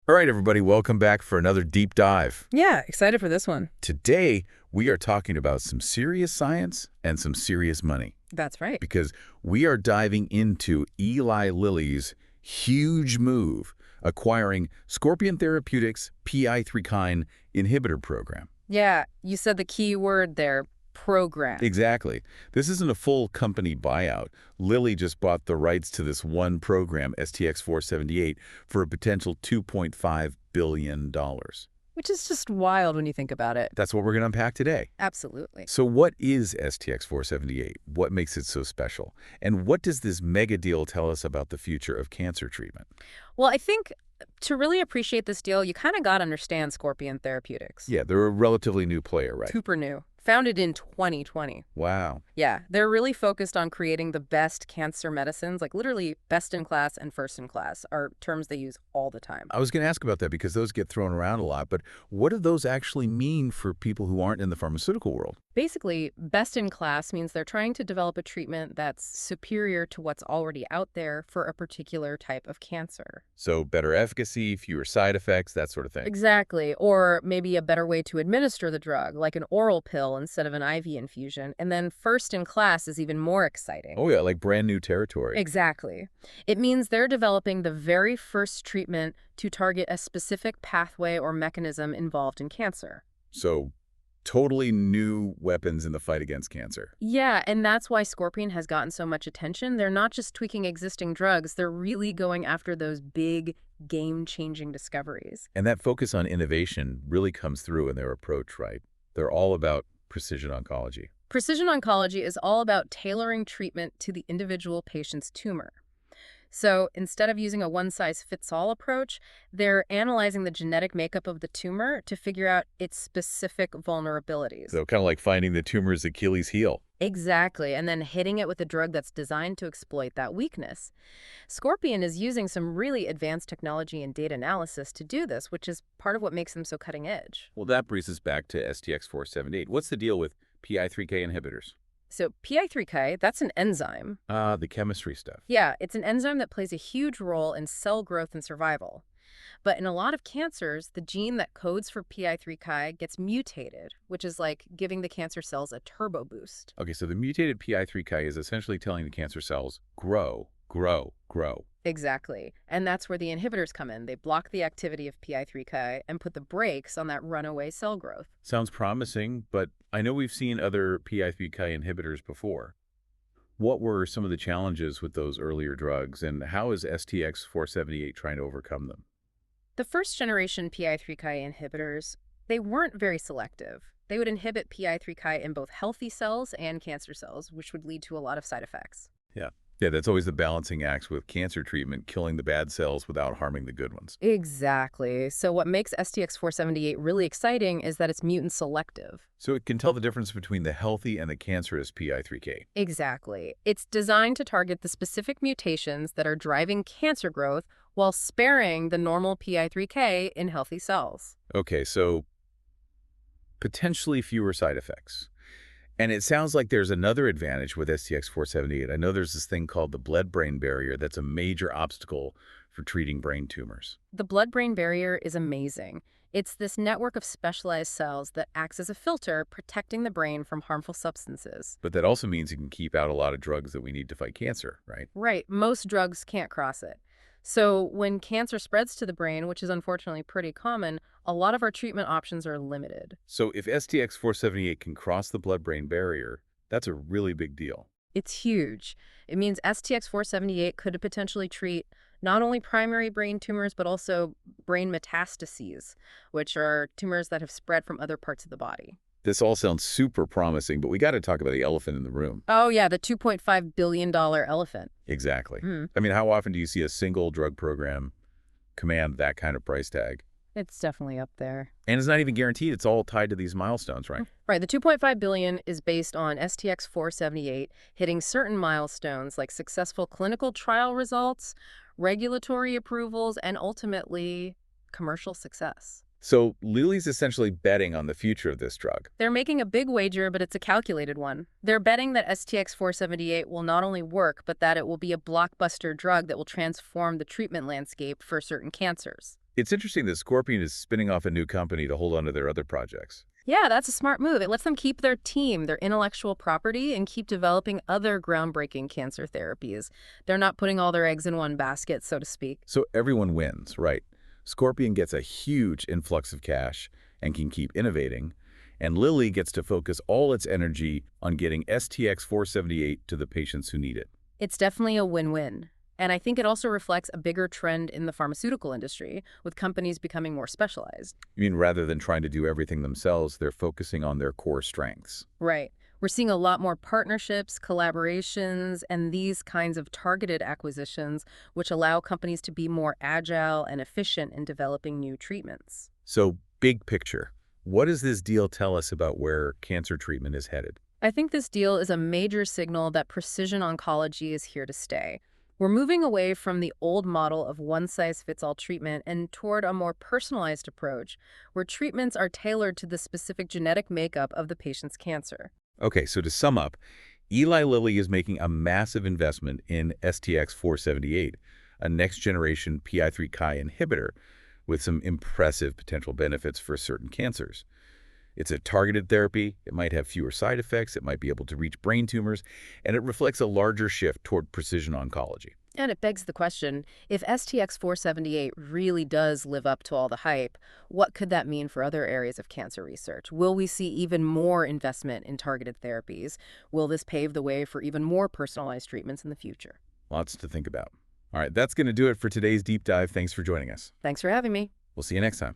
All right, everybody, welcome back for another deep dive. Yeah, excited for this one. Today, we are talking about some serious science and some serious money. That's right. Because we are diving into Eli Lilly's huge move, acquiring Scorpion Therapeutics PI3Kα inhibitor program. Yeah, you said the key word there, program. Exactly. This isn't a full company buyout. Lilly just bought the rights to this one program, STX-478, for a potential $2.5 billion. Which is just wild when you think about it. That's what we're going to unpack today. Absolutely. So what is STX-478? What makes it so special? And what does this mega deal tell us about the future of cancer treatment? Well, I think to really appreciate this deal, you kind of got to understand Scorpion Therapeutics. Yeah, they're a relatively new player, right? Super new. Founded in 2020. Wow. Yeah, they're really focused on creating the best cancer medicines, like literally best in class and first in class are terms they use all the time. I was going to ask about that because those get thrown around a lot, but what do those actually mean for people who aren't in the pharmaceutical world? Basically, best in class means they're trying to develop a treatment that's superior to what's already out there for a particular type of cancer. So better efficacy, fewer side effects, that sort of thing. Exactly. Or maybe a better way to administer the drug, like an oral pill instead of an IV infusion. And then first in class is even more exciting. Oh yeah, like brand new territory. Exactly. It means they're developing the very first treatment to target a specific pathway or mechanism involved in cancer. So totally new weapons in the fight against cancer. Yeah, and that's why Scorpion has gotten so much attention. They're not just tweaking existing drugs, they're really going after those big, game-changing discoveries. And that focus on innovation really comes through in their approach, right? They're all about precision oncology. Precision oncology is all about tailoring treatment to the individual patient's tumor. So instead of using a one-size-fits-all approach, they're analyzing the genetic makeup of the tumor to figure out its specific vulnerabilities. So kind of like finding the tumor's Achilles heel. Exactly, and then hitting it with a drug that's designed to exploit that weakness. Scorpion is using some really advanced technology and data analysis to do this, which is part of what makes them so cutting edge. Well, that brings us back to STX-478. What's the deal with PI3K inhibitors? So PI3K, that's an enzyme. The chemistry stuff. Yeah, it's an enzyme that plays a huge role in cell growth and survival. But in a lot of cancers, the gene that codes for PI3K gets mutated, which is like giving the cancer cells a turbo boost. Okay, so the mutated PI3K is essentially telling the cancer cells, grow, grow, grow. Exactly. And that's where the inhibitors come in. They block the activity of PI3K and put the brakes on that runaway cell growth. Sounds promising, but I know we've seen other PI3K inhibitors before. What were some of the challenges with those earlier drugs, and how is STX-478 trying to overcome them? The first generation PI3K inhibitors, they weren't very selective. They would inhibit PI3K in both healthy cells and cancer cells, which would lead to a lot of side effects. Yeah, that's always the balancing act with cancer treatment, killing the bad cells without harming the good ones. Exactly. So what makes STX-478 really exciting is that it's mutant selective. So it can tell the difference between the healthy and the cancerous PI3K. Exactly. It's designed to target the specific mutations that are driving cancer growth while sparing the normal PI3K in healthy cells. Okay, so potentially fewer side effects. And it sounds like there's another advantage with STX-478. I know there's this thing called the blood-brain barrier that's a major obstacle for treating brain tumors. The blood-brain barrier is amazing. It's this network of specialized cells that acts as a filter, protecting the brain from harmful substances. But that also means you can keep out a lot of drugs that we need to fight cancer, right? Right. Most drugs can't cross it. So when cancer spreads to the brain, which is unfortunately pretty common, a lot of our treatment options are limited. So if STX-478 can cross the blood-brain barrier, that's a really big deal. It's huge. It means STX-478 could potentially treat not only primary brain tumors, but also brain metastases, which are tumors that have spread from other parts of the body. This all sounds super promising, but we got to talk about the elephant in the room. Oh, yeah, the $2.5 billion elephant. Exactly. I mean, how often do you see a single drug program command that kind of price tag? It's definitely up there. And it's not even guaranteed. It's all tied to these milestones, right? Right. The $2.5 billion is based on STX-478 hitting certain milestones like successful clinical trial results, regulatory approvals, and ultimately commercial success. So Lilly's essentially betting on the future of this drug. They're making a big wager, but it's a calculated one. They're betting that STX-478 will not only work, but that it will be a blockbuster drug that will transform the treatment landscape for certain cancers. It's interesting that Scorpion is spinning off a new company to hold on to their other projects. Yeah, that's a smart move. It lets them keep their team, their intellectual property, and keep developing other groundbreaking cancer therapies. They're not putting all their eggs in one basket, so to speak. So everyone wins, right? Scorpion gets a huge influx of cash and can keep innovating, and Lilly gets to focus all its energy on getting STX-478 to the patients who need it. It's definitely a win-win. And I think it also reflects a bigger trend in the pharmaceutical industry, with companies becoming more specialized. I mean, rather than trying to do everything themselves, they're focusing on their core strengths. Right. We're seeing a lot more partnerships, collaborations, and these kinds of targeted acquisitions, which allow companies to be more agile and efficient in developing new treatments. So, big picture, what does this deal tell us about where cancer treatment is headed? I think this deal is a major signal that precision oncology is here to stay. We're moving away from the old model of one-size-fits-all treatment and toward a more personalized approach, where treatments are tailored to the specific genetic makeup of the patient's cancer. Okay, so to sum up, Eli Lilly is making a massive investment in STX-478, a next-generation PI3Kα inhibitor with some impressive potential benefits for certain cancers. It's a targeted therapy, it might have fewer side effects, it might be able to reach brain tumors, and it reflects a larger shift toward precision oncology. And it begs the question, if STX-478 really does live up to all the hype, what could that mean for other areas of cancer research? Will we see even more investment in targeted therapies? Will this pave the way for even more personalized treatments in the future? Lots to think about. All right, that's going to do it for today's deep dive. Thanks for joining us. Thanks for having me. We'll see you next time.